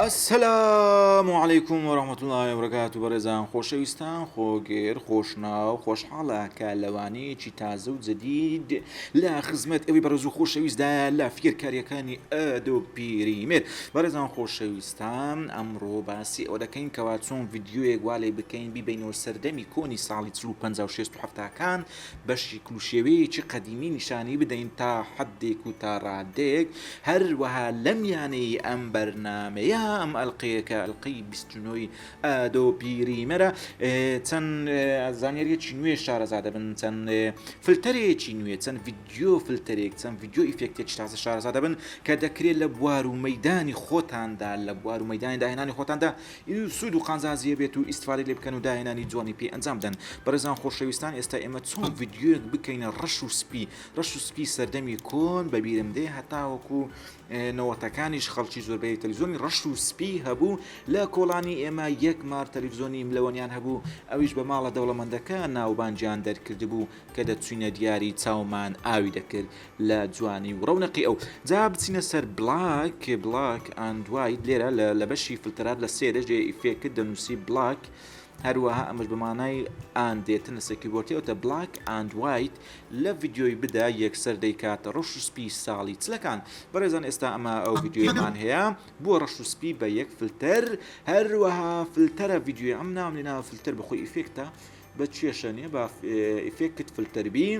السلام عليكم ورحمة الله وبركاته بەڕێزان خۆشەویستان خۆگێر خۆشناو خۆشحاڵە کە لەوانەیەکی تازە و جەدید لە خزمەت ئەوەی بەڕێز و خۆشەویستدا لە فێرکاریەکانی ئەدۆب پریمێر بەڕێزان خۆشەویستان ئەمڕۆ باسی ئەوە دەکەین کەوا چۆن ڤیدیۆیەک وا لێ بکەین بیبینەوە سەردەمی کۆنی ساڵی 1950 بەشی کلوشێوەیەکی قەدیمی نیشانی بدەین تا حەدێک و تا ڕادێک هەروەها لەمیانەی ئەم بەرنامەیە ئەم ئەڵقەیەکە ئەڵقەی 29 ئەدۆب پریمێرە چەند زانیاریەکی نوێ شارەزادە بن چەند فلتەرێکی نوێ چەند ڤیدیۆ فلتەرێک چەند ڤیدیۆ ئیفێکتێکی تازە شارەزادە بن کە دەکرێت لە بوار و مەیدانی خۆتاندا لە بوار و مەیدانی داهێنانی خۆتاندا سوود و قانزازیە بێت و ئیسفادەی لێ بکەن و داهێنانی جوانی پێ ئەنجام بدەن. بەڕێزان خۆشەویستان ئێستا ئێمە چۆن ڤیدیۆیەک بکەینە ڕەش و سپی سەردەمی کۆن بەبیرم دێ هەتاوەکو نەوەتەکانیش خەڵکی زۆربەی تەلەڤیزۆنی ڕەش و سپی هەبوو لە کۆڵانی ئێمە یەک مار تەلەڤیزۆنی ملەوەنیان هەبوو ئەویش بە ماڵە دەوڵەمەندەکە ناوبانجیان دەرکردبوو کە دەچوینە دیاری چاومان ئاوی دەکرد لە جوانی و ڕەونەقی ئەو جا بچینە سەر بلاک ئەند وایت لێرە لە بەشی فلترات لە سێرەش ئیفێکت دەنووسی بلاک هەروەها ئەمەش بەمانای ئان دێتن لە سەکیبۆرتیەوەتە بلاک ئەند وایت لە ڤیدیۆی بدا یەکسەر دەیکاتە ڕەش و سپی ساڵی چلەکان. بەڕێزان ئێستا ئەمە ئەو ڤیدیۆیمان هەیە بۆ ڕەش و سپی بە یەک فلتەر هەروەها فلتەرە ڤیدیۆی ئەم نام لێناوە فلتەر بەخۆی ئیفێکتە بە کێشە نیە بە ئیفێکت فلتەربی.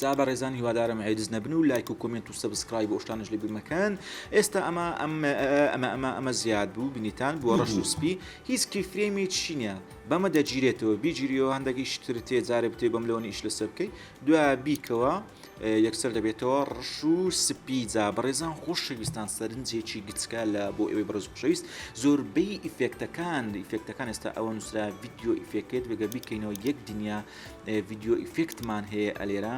جا بەڕێزان هیوادارم عێدز نەبن و لایک و کۆمنت و سەبسکرایب بۆ شتانش لێ بمەکەن. ئێستا ئەمە زیاد بوو بینیتان بۆ ڕەش و سپی هیچ کیفرێمێکی نییە بەمە دەگیرێتەوە بیگیریەوە هەندێکی شتر تێجارە بتێ بەم لەوەنی ئیش لەسەر بکەی دوای بیکەوە یەکسەر دەبێتەوە ڕەش و سپی. جا بەڕێزان خۆشەویستان سەرنجێکی گچکە لە بۆ ئێوەی بەڕێز خۆشەویست زۆربەی ئیفێکتەکان ئێستا ئەوە نووسرا ڤیدیۆ ئیفێکت بەگە بیکەینەوە یەک دنیا ڤیدیۆ ئیفێکتمان هەیە ئەلێرە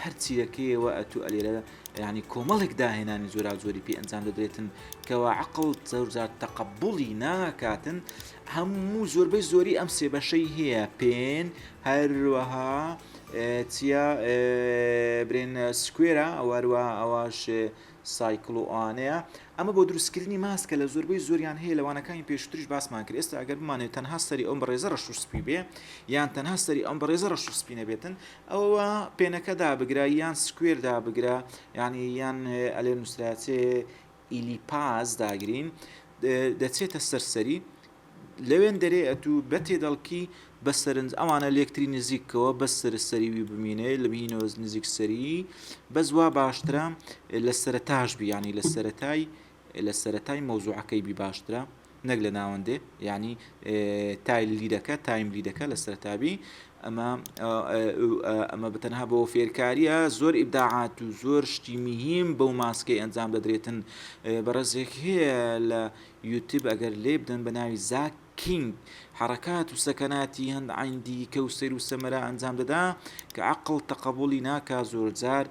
هەرچی دەکەیەوە ئەتو ئەلێرە ینی کۆمەڵێک داهێنانی زۆری پێ ئەنجام دەدرێتن کەوا عەقڵ زۆرجار تەقەبوڵی ناکاتن. هەموو زۆربەی زۆری ئەم سێ بەشەی هەیە پێن هەروەها چیا برێن سکوێرە ئەوەروە ئەوەش سایکل و ئەوانەیە ئەمە بۆ دروستکردنی ماسکە لە زۆربەی زۆریان هەیە لەوانەکانی پێشتریش باسمان کرد. ئێستا ئەگەر بمانێت تەنها سەری ئەم بەڕێزە ڕەش و سپی بێ یان تەنها سەری ئەم بەڕێزە ڕەش و سپی نەبێتن ئەوە پێنەکە دابگرا یان سکوێر دابگرا ینی یان ئەلێ نووسراچێ ئیلیپاز داگرین دەچێتە سەرسەری لەوێن دەرێ ئەتوو بە تێدەڵکی بە سەرنج ئەوانە لێکتری نزیکەوە بە سەرسەریوی بمینێ لە بینەوە نزیک سەری بەزوا باشترە لە سەرەتاش بی ینی لە سەرەتای مەوزوعەکەی بی باشترە نەک لە ناوەندێ ینی تایم لیدەکە لە سەرەتابی. ئەمە بتەنها بۆ فێرکاریە زۆر ئیبداعات و زۆر شتی مهم بەو ماسکەی ئەنجام دەدرێتن. بەڕێزێک هەیە لە یوتیوب ئەگەر لێ بدەن بە ناوی زاک کینگ حرکات و سەکەناتی هەند عیندی کە و سەیر و سەمەرە ئەنجام دەدا کە عەقڵ تەقەبوڵی ناکا زۆرجار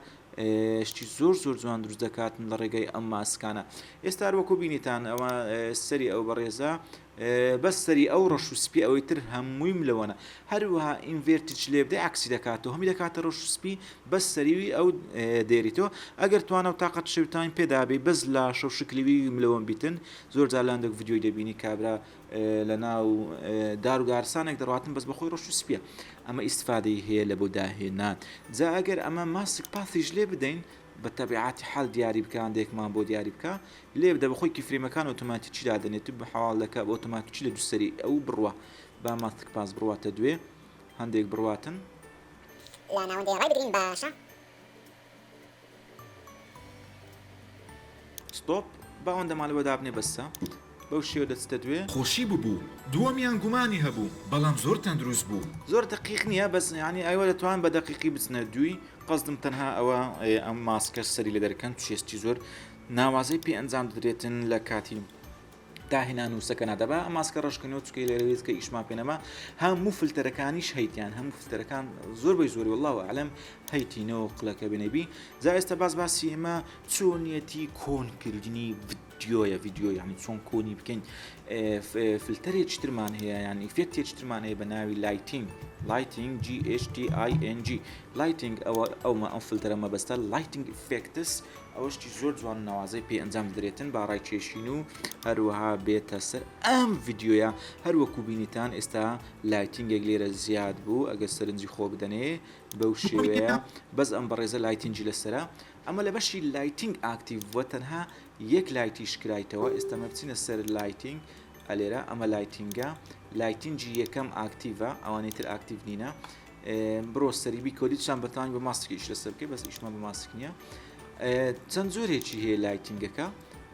شتی زۆر جوان دروست دەکاتن لە ڕێگەی ئەم ماسکانە. ئێستا وەکو بینیتان ئەوە سەری ئەو بەڕێزە بەس سەری ئەو ڕەش و سپی ئەوەی تر هەمووی ملەوەنە هەروەها ئینڤێرتیج لێ بدەی عکسی دەکاتەوە هەمی دەکاتە ڕەش و سپی بەس سەریوی ئەو دێریتەوە ئەگەر توانە و تااقەت شەوتان پێدابێ بەس لە شەو شکلیوی ملەوەن بیتن زۆر جالاندێک ڤیدیۆی دەبینی کابرا لە ناو دار و گارسانێک دەڕاتن بەس بەخۆی ڕەش و سپیە ئەمە ئیسفادەی هەیە لە بۆ داهێنان. جا ئەگەر ئەمە ماسک پاتیش لێ بدەین بە تەبیعاتی حەڵ دیاری بکان دێکمان بۆ دیاری بکە لێ بدە بەخۆی کیفرێمەکان ئۆتۆماتیکی دادەنێت بە حواڵ دەکە بە ئۆتۆماتیکی لە دووسەری ئەو بڕوە با ماسک پاس بڕواتە دوێ هەندێک بڕواتن لا ناوەندەی ڕای بگرین باشە ستۆپ باوەندە ماڵەوە دابنێ بەسە بەو شێوە دەچتە دوێ خۆشی ببوو دووەمیان گومانی هەبوو بەڵام زۆر تەندروست بوو زۆر دقیق نییە بەس ینی ئەوە دەتوان بە دقیقی بچنە دووی قەزدم تەنها ئەوە ئەم ماسکە سەری لە دەرکەن توێستی زۆر ناوازەی پێ ئەنجام دەدرێتن لە کاتی داهێنان و سەکەنا دەبا ئەم ماسکە ڕەشکردنەوە چکەی لێرەوێت کە ئیشمان پێنەما هەموو فلتەرەکانیش هەیتیان هەموو فلتەرەکان زۆربەی زۆری والله ئەعلەم هەیتینەوە قڵەکە بنەبی. جا ئێستا باسی ئێمە چۆنیەتی کۆنکردنی ڤیددیۆ ینی چۆن کۆنی بکەین فلتەرێکی ترمان هەیە ینی ئفێکتێکی ترمان هەیە بە ناوی لایتینگ GHTING لایتینگ ئەومە ئەم فلتەرە مەبەستە لایتینگ ئفێکتس ئەوەشتی زۆر جوان ناوازەی پێ ئەنجام درێتن با ڕای کێشین و هەروەها بێتە سەر ئەم ڤیددیۆیە هەروەکو بینیتان ئێستا لایتینگێک لێرە زیاد بوو ئەگەر سەرنجی خۆ بدەنێ بەو شێوەیە بەس ئەم بەڕێزە لایتینگی لەسرە ئەمە لە بەشی لایتینگ ئاکتیڤ وە تەنها یەک لایتی شکرایتەوە ئێستا مەبچینە سەر لایتینگ ئەلێرە ئەمە لایتینگی یەکەم ئاکتیڤە ئەوانەی تر ئاکتیڤ نینە بڕۆ سەریبی کۆدیشان بەتانی بە ماسکی ئیش لەسەر بکەی بەس ئیشمان بە ماسک نییە چەند زۆرێکی هەیە لایتینگەکە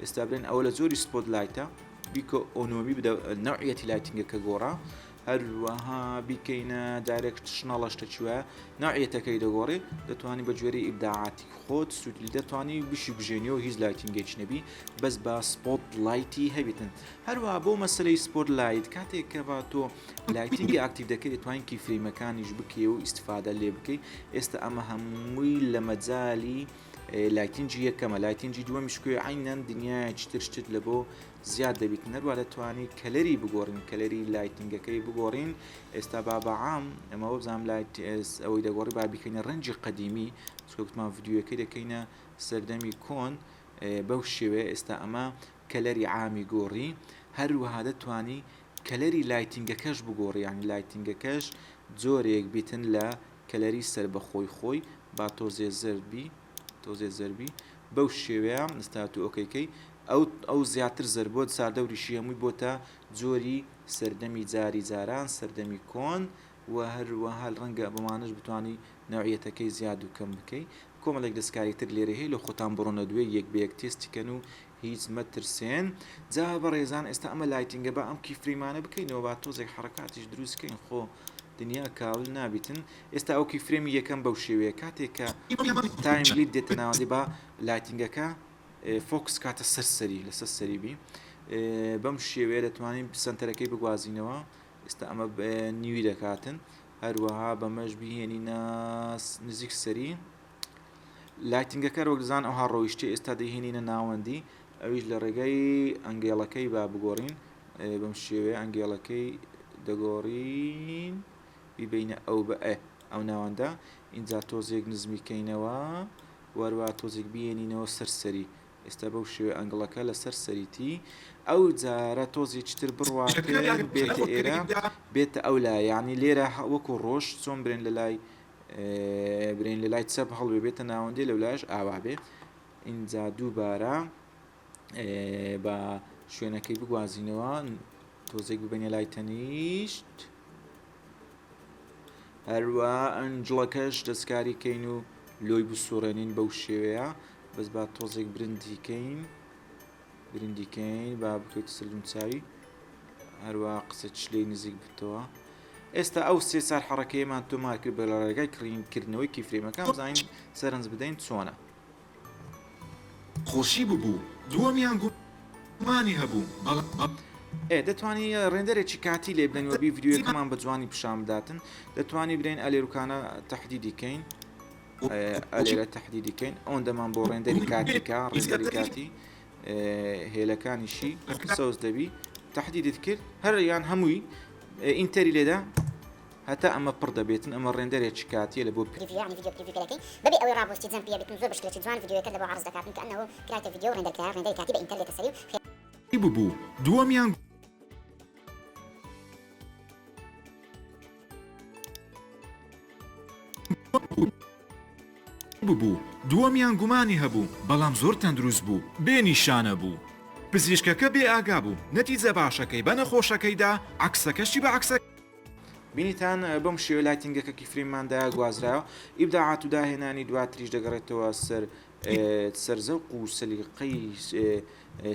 ئێستا برێن ئەوە لە زۆری سپۆت لایتە بیکە ئۆنۆمی بدە نەوعەتی لایتینگەکە گۆڕا هەروەها بیکەینە دایرێکت شناڵەشتەچوە ناوعەتەکەی دەگۆڕێ دەتوانانی بە جوێری ئیبداعاتی خۆت سوودلی دەتوانی بشی بژێنیەوە هیچ لایتینگێکی نەبی بەس بە سپۆت لایتی هەبێتن هەروەها بۆ مەسلەی سپۆت لایت کاتێک کە با تۆ لایتینگی ئاکتیڤ دەکەی دەتوانین کیفرێمەکانیش بکەی و ئیسفادە لێ بکەی ئێستا ئەمە هەمووی لە مەجالی لایتینجی یەکەمە لایتینجی دووەمیشکوێ عینەن دنیایکی ترشتت لە بۆ زیاد دەبیت نەروە دەتوانانی کەلەری بگۆڕین کەلەری لایتینگەکەی بگۆڕین ئێستا با بەعام ئەمەوە بزانام لایت ئەوەی دەگۆڕی با بیکەینە ڕەنجی قەدیمی چکوتمان ڤیددیۆەکەی دەکەینە سەردەمی کۆن بەو شێوێ ئێستا ئەمە کەلەری عامی گۆڕی هەروەها دەتوانی کەلەری لایتینگەکەش بگۆڕی یانی لایتینگەکەش جۆرێک بیتن لە کەلەری سەر بەخۆی خۆی با تۆزێ زەربی بەو شێوەیە ئێستا تو ئۆکەیکەی ئەو زیاتر زەربۆت ساردەوریشی هەمووی بۆتە جۆری سەردەمی جاری جاران سەردەمی کۆن و هەروەها ڕەنگە بەمانش بتوانانی نەوعیەتەکەی زیاد و کەم بکەی کۆمەڵێک دەستکاری تر لێرە هەیە لە خۆتان بڕۆنە دوێ یەک بە یەک تێستیکەن و هیچ مەترسێن جا بەڕێزان ئێستا ئەمە لایتینگە بە ئەم کیفریمانە بکەینەوە با تۆزێک حرکاتیش دروستکەین خۆ دنیا کاول نابیتن ئێستا ئەو کیفرێمی یەکەم بەو شێوەیە کاتێککە تایملیت دێتە ناوەندی با لایتینگەکە فۆکس کاتە سەرسەری لەسەر سەریبی بەم شێوەیە دەتوانین سنتەرەکەی بگوازینەوە ئێستا ئەمە نیوی دەکاتن هەروەها بەمەش بهێنینە نزیک سەری لایتینگەکە ڕۆگزان ئەوها ڕۆیشتی ئێستا دەهێنینە ناوەندی ئەویش لە ڕێگەی ئەنگێڵەکەی با بگۆڕین بەم شێوەیە ئەنگێڵەکەی دەگۆڕین بیبینە ئەو بە ئەو ناوەندە اینجا تۆزێک نزمیکەینەوە وەروە تۆزێک بێنینەوە سەرسەری ئێستا بەو شێوێ ئەنگڵەکە لە سەر سەریتی ئەو جارە تۆزێکتر بڕواتێ بێتە ئێرە بێتە ئەو لای یعنی لێرە وەکو ڕۆژ چۆن برێن لە لای چەپ هەڵوێ بێتە ناوەندێ لەو لایش ئاوا بێ اینجا دووبارە بە شوێنەکەی بگوازینەوە تۆزێک ببینێ لای تەنیشت هەروە ئەنجڵەکەش دەستکاری کەین و لۆی بسوڕێنین بەو شێوەیە بەس با تۆزێک برندیکەین با بکەیت سلم چاوی هەروە قسە چلەی نزیک بتەوە ئێستا ئەو سێ سار حەڕەکەیمان تۆمار کرد بە لە ڕێگای کڕینکردنەوەی کیفرێمەکان بزانین سەرنج بدەین چۆنە خۆشی ببوو دووەمیان گومانی هەبوو دەتوانی ڕێندەرێکی کاتی لێ بدەنەوە ڤیددیۆەکەمان بە جوانی پیشان بداتن دەتوانی برێن ئەلێروکانە تەحدیدیکەین ئەلێرە تەحدیدیکەین ئەوەندەمان بۆ ڕێندەری کاتیکە ڕێندەری کاتی هێلەکانیشی سەوز دەبی تەحدیدت کرد هەر هەمووی ئینتەری لێدا هەتا ئەمە پڕ دەبێتن ئەمە ڕێندەرێکی کاتیە لە بۆ پریڤیوەکەی بەبێ ئەوەی ڕابۆستی جەم پێ بێتن زۆر بشکێکی جوان ڤیددیۆەکە لە بۆ عەرز دەکاتن کە ئەنەوە کرایتە ڤیددیۆ ڕێندەرکرا ڕێندەری کاتی بە ئینتەرنێتە سەری و ببوو دووەمیان گومانی هەبوو بەڵام زۆر تەندروست بوو بێنیشانە بوو پزیشکەکە بێ ئاگا بوو نەتیجە باشەکەی بە نەخۆشەکەیدا عەکسەکەشی بە عەکسە بینیتان بەم شێوە لایتینگەکە کیفرێمماندا گوازراوە ئیبداعات و داهێنانی دواتریش دەگەڕێتەوە سەرزەوق و سەلیقەی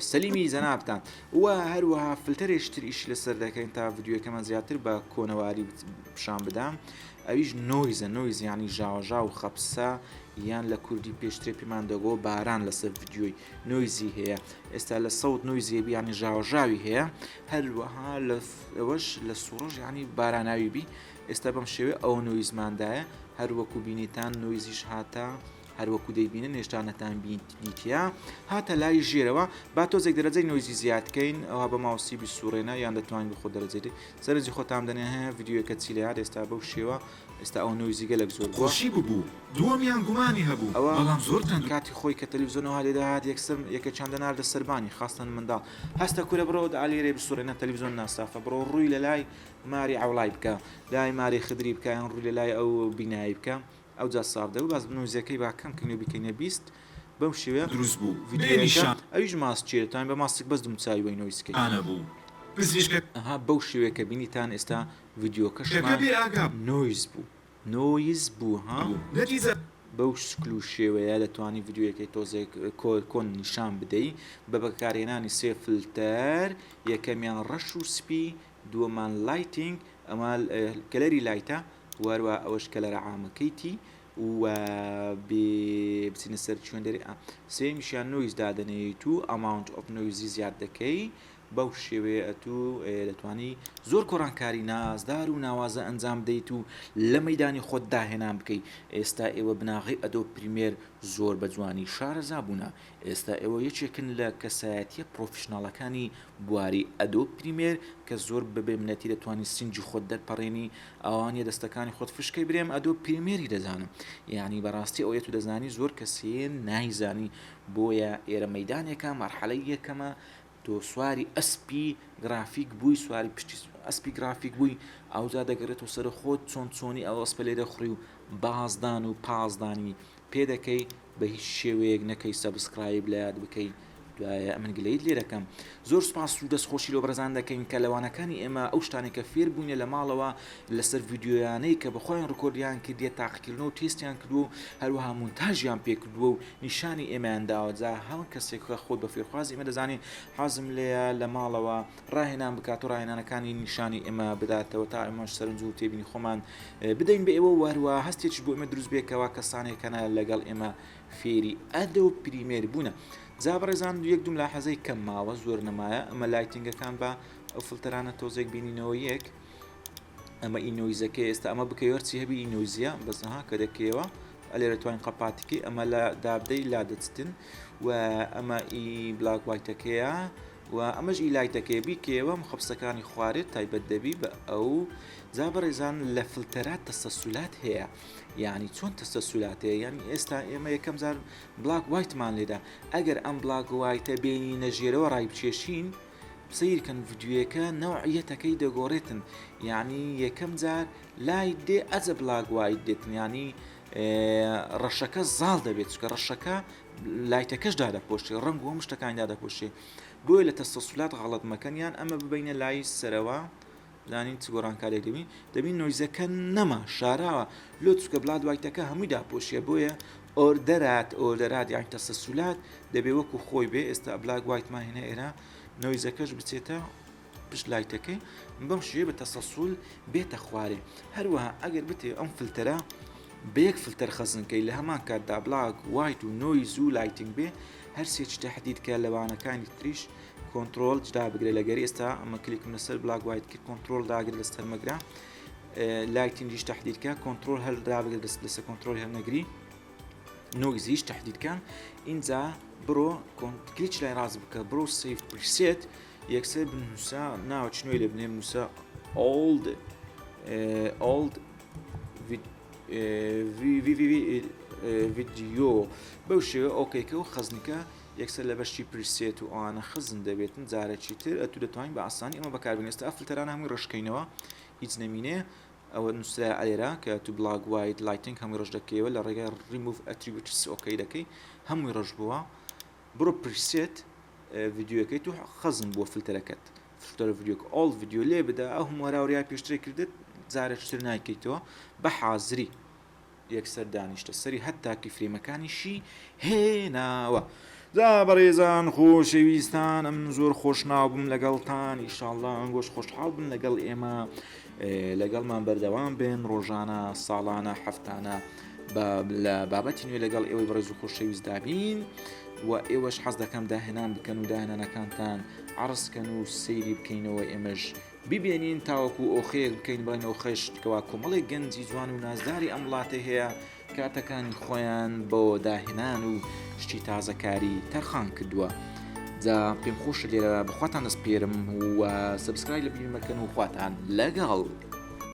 سەلیمی زەنابتان و هەروەها فلتەرێشتر ئیش لەسەر دەکەین تا ڤیددیۆەکەمان زیاتر بە کۆنەواری پیشان بدام ئەویش نۆیز ینی ژاوەژا و خەپسە یان لە کوردی پێشترێ پێمان دەگۆ باران لەسەر ڤیددیۆی نۆیزی هەیە ئێستا لە سەوت نۆیزیێبی ینی ژاوەژاوی هەیە هەروەها ئەوەش لە سوڕۆژ ینی باراناوی بی ئێستا بەم شێوێ ئەو نۆیزماندایە هەروەکو بینیتان نۆیزیش هاتە هەروەکو دەیبینن هێشتانەتان بینیتە هاتە لای ژێرەوە با تۆزێک دەرەجەی نۆیزی زیادکەین ئەوە بە ماوسی بیسوڕێنە یان دەتوانین بخۆ دەرەجێت سەرنجی خۆتان دەنێ هەیە ڤیددیوەکە چی لە ئێستا بەو شێوە ئێستا ئەو نۆیزیگە لەک زۆر خۆشی ببوو دووەمیان گومانی هەبوو بەڵام زۆر تەند کاتی خۆی کە تەلویزیۆنەوە لێداهات یەکە چندەنار لە سەربانی خاستن منداڵ هەستە کورە بڕۆ ئالێرێ بسوڕێنە تەلویزیۆن ناسافە بڕۆ ڕووی لە لای ماری عوڵای بکە لای ماری خدری بکە یان ڕووی لە لای ئەو بینایی بکە ئەو جا ساردە و باز نووزەکەی باکەم کەنیێ بکەینە 20 بەم شێوێ دروست بوو ڤیددیۆ ئەویش ماست چێتان بە ماستێک بەس دومچوی وی نۆیسکەی بوو پزیشکە ئەها بەو شێوەیە کە بینیتان ئێستا ڤیددیۆکەشمان نۆیز بوو نۆیز بوو ها نەتیجە بەو شکل و شێوەیە دەتوانانی ڤیددیوەکەی تۆزێک کۆن نیشان بدەیت بە بەکارهێنانی سێ فلتەر یەکەمیان ڕەش و سپی دووەمان لایتینگ ئەمە کەلەری لایتە وەروە ئەوەش کەلەرە عامەکەیتی و بچینە سەر چۆن دەری سێمیشیان نۆیز دادەنێت و ئەماونت ئۆف نۆیزی زیاد دەکەی بەو شێوەیە ئەتو دەتوانی زۆر کۆڕانکاری نازدار و ناوازە ئەنجام دەیت و لە مەدانی خۆت داهێنان بکەیت ئێستا ئێوە بناغی ئەدۆ پریمێر زۆر بە جوانی شارەزا بوونا ئێستا ئێوە یەکێکن لە کەسایەتیە پرۆفشناڵەکانی بواری ئەدۆ پریمێر کە زۆر بەبێ منەتی دەتوانانی سنجی خۆت دەرپەڕێنی ئەوانە دەستەکانی خۆت فشکەی برێم ئەدۆ پریمێری دەزانم یعنی بەڕاستی ئەوەیە تو دەزانی زۆر کەسێ نایزانی بۆیە ئێرە مەدانێکە مەرحەلەی یەکەمە تۆ سواری ئەسپی گرافیک بووی سواری پشتی ئەسپی گرافیک بووی ئەوجا دەگەڕێتەوە سەر خۆت چۆنی ئەو ئەسپە لێ دەخڕی و بازدان و پازدانی پێ دەکەی بە هیچ شێوەیەک نەکەی سەبسکرایب لە یاد بکەی دوایە ئەمن گلەیت لێ دەکەم زۆر سپاس و دەستخۆشی لۆ بەرزان دەکەین کە لەوانەکانی ئێمە ئەو شتانێکە فێر بوونە لە ماڵەوە لەسەر ڤیددیۆیانەی کە بەخۆیان ڕکۆردیان کردێ تاقیکردنەوە و تێستیان کردو هەروەها مونتاژیان پێکردووە و نیشانی ئێمەیانداوەجا هەون کەسێکە خۆت بە فێرخوازی ئێمە دەزانین حازم لێە لە ماڵەوە ڕاهێنان بکات و ڕاهێنانەکانی نیشانی ئێمە بداتەوە تا ئێمەش سەرنج و تێبینی خۆمان بدەین بە ئێوە وەروە هەستێکی بۆ ئێمە دروست بێکەوە کەسانێکەنە لەگەڵ ئێمە فێری ئەدۆ پریمێر بوونە جا بەڕێزان یەک دوم لاحەزەی کەم ماوە زۆر نەمایە ئەمە لایتینگەکان بە ئەو فلتەرانە تۆزێک بینینەوە یەک ئەمە ئینۆیزەکە ئێستا ئەمە بکەوەرچی هەبی ئینۆیزیە بەزەها کە دەکەوە ئەلێرە توانین قەپاتیکی ئەمە لە دابدەی لا دەچتن و ئەمە ئی بلاک وایتەکەیە و ئەمەش ئی لایتەکەی بیکەوە مخەبسەکانی خوارێت تایبەت دەبی بە ئەو جا بەڕێزان لە فلتەرات تەسەسولات هەیە یعنی چۆن تەسەسولاتەیە یعنی ئێستا ئێمە یەکەم جار بلاک وایتمان لێدا ئەگەر ئەم بلاک وایتە بینی نەژێرەوە ڕای بچێشین سیرکەن ڤیددیوەکە نەوعیەتەکەی دەگۆڕێتن یعنی یەکەم جار لای دێ ئەجە بلاک وایت دێتن ینی ڕەشەکە زاڵ دەبێت چکە ڕەشەکە لایتەکەشدا دەپۆشێ ڕنگ و هەم شتەکانیدا دەپۆشێ بۆیە لە تەسەسولات غەڵەت مەکەنیان ئەمە ببینە لای سەرەوە زانین چ گۆڕانکارێک دەبین نۆیزەکە نەما شاراوە لۆ چکە بلاد وایتەکە هەمووی داپۆشیە بۆیە ئۆردەرات یان تەسەسولات دەبێ وەکو خۆی بێ ئێستا بلاک وایتمان هێنە ئێرە نۆیزەکەش بچێتە پشت لایتەکەی بەم شێوەیە بە تەسەسول بێتە خوارێ هەروەها ئەگەر بتێ ئەم فلتەرە بەیەک فلتەر خەزنکەی لە هەمان کاتدا بلاک وایت و نۆیز و لایتینگ بێ هەر سێکی تەحدید کە لەوانەکانی تریش کۆنتترۆل جدا بگرێت لەگەری ئێستا ئەمە کلیکم لەسەر بلاک وایت کرد کۆنتترۆل داگر لە سەرمەگرا لایتینگیش تەحدیدکە کۆنتترۆل هەر دابگرێت لەسەر کۆنتترۆل هەرنەگری نۆیزیش تەحدیدکەن اینجا بڕۆ کلیچ لای ڕاست بکە بڕۆ سیف پرسێت یەکسەر بنووسە ناوە چنوێ لە بنێ نووسە ئۆڵد ڤیددیۆ بەو شێوە ئۆکەیکە و خەزنیکە یەکسەر لە بەشی پرسێت و ئەوانە خزم دەبێتن جارێکی تر ئەتو دەتوانین بە ئاسانی ئەمە بەکاربێنێستا فلتەران هەمووی ڕشکەینەوە هیچ نەمینێ ئەوە نووسرا ئەلێرا کە تو بلاک وایت لایتینگ هەمووی ڕژ دەکەوە لە ڕێگای ریموڤ ئەتریبیوتس ئۆکەی دەکەی هەمووی ڕژ بووە بڕۆ پرسێت ڤیددیوەکەی تو خەزم بۆ فلتەرەکەت فلتەرە ڤیددیۆک ئۆڵ ڤیددیۆ لێ بدە ئەو هەمووەراوریای پێشتر کردت جارێکتر نایکەیتەوە بە حازری یەکسەر دانیشتە سەری هەتاکی فرێمەکانیشی هێناوە جا بەڕێزان خۆشەویستان ئەم زۆر خۆشناو بووم لەگەڵتان ئیشاڵڵا ئەنگۆش خۆشحاڵ بن لەگەڵ ئێمە لەگەڵمان بەردەوام بێن ڕۆژانە ساڵانە هەفتانە لە بابەتی نوێ لەگەڵ ئێوەی بەڕێز و خۆشەویست دابین و ئێوەش حەز دەکەم داهێنان بکەن و داهێنانەکانتان عرضکەن و سەیری بکەینەوە ئێمەش ببینین تاوەکو ئۆخەیەک بکەین بڵێن ئەو خێشتکەوە کۆمەڵێک گەنجی جوان و نازداری ئەم وڵاتە هەیە کاتەکانی خۆیان بۆ داهێنان و شتی تازەکاری تەرخان کردووە. جا پێم خۆشە لێرە بخواتان دەست پێرم و سبسکرایب لە بیر مەکەن و خواتان لەگەڵ.